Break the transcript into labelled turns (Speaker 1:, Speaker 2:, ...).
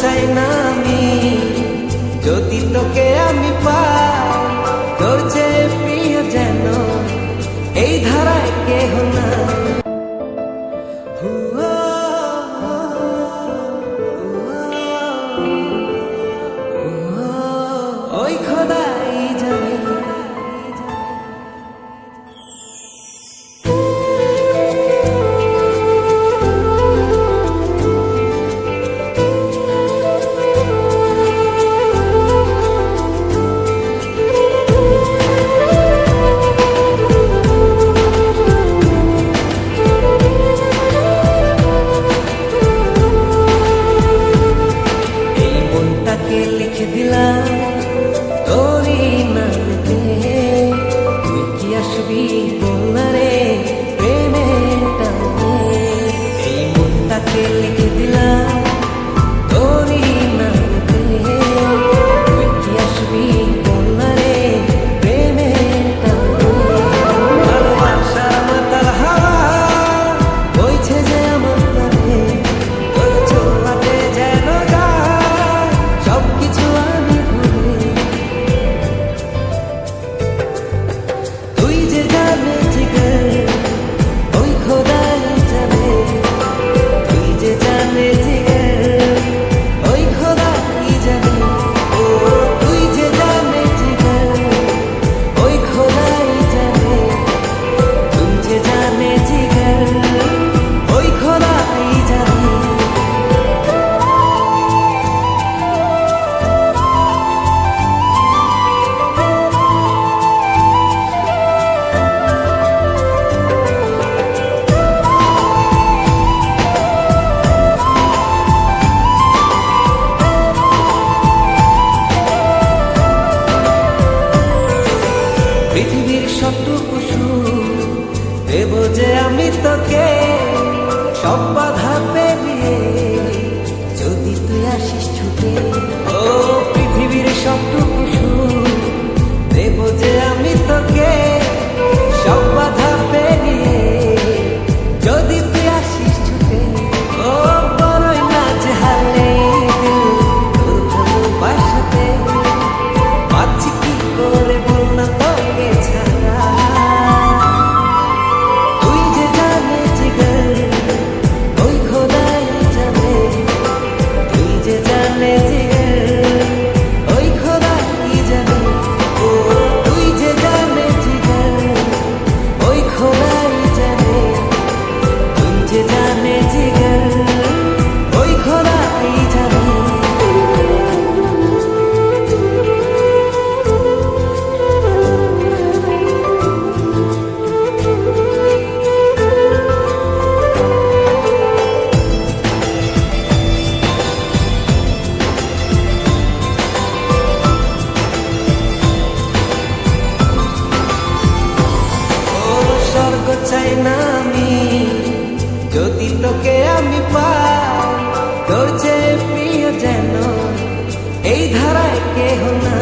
Speaker 1: চাই না আমি, যদি তোকে আমি পাই, তোর যে প্রিয় যেন এই ধারায় কেহ না। ওই খোদাই জানে। লিখে দিলাম তোরই নামে, তুই কি আসবি বলনা রে প্রেমের টানে। এই মনটাকে লিখে দিলাম তোরই নামে, তুই কি আসবি বলনা রে প্রেমের টানে। ভালোবাসার মাতাল হাওয়া বইছে যে আমার প্রাণে, তোর ছোঁয়াতে যেন সবকিছু আমি ভুলে। তুই যে জানে জিগর ওই খোদাই জানে, তুই যে জানে জিগর ওই খোদাই জানে। ও তুই যে জানে জিগর ওই খোদাই জানে, তুই যে জানে জিগর ওই খোদাই জানে। পৃথিবীর সবটুকু সুখ দেব যে আমি তোকে, সব বাধা পেরিয়ে যদি তুই আসিস ছুটে। ও পৃথিবীর সবটুকু সুখ দেব যে আমি তোকে, সব বাধা পেরিয়ে যদি তুই আসিস ছুটে। ও বড়ই নাচ হালে তোর ভালোবাসাতে, পাচ্ছি কি করে বল না তোকে ছাড়া। তুই যে জানে জিগর ওই খোদাই জানে, তুই যে জানে জিগর ওই খোদাই জানে। ও তুই যে জানে জিগর ওই খোদাই জানে, তুই যে জানে জিগর ওই খোদাই জানে। স্বর্গ চাই না আমি, যদি তোকে আমি পাই, তোর যে প্রিয় যেন এই ধারায় কেহ না।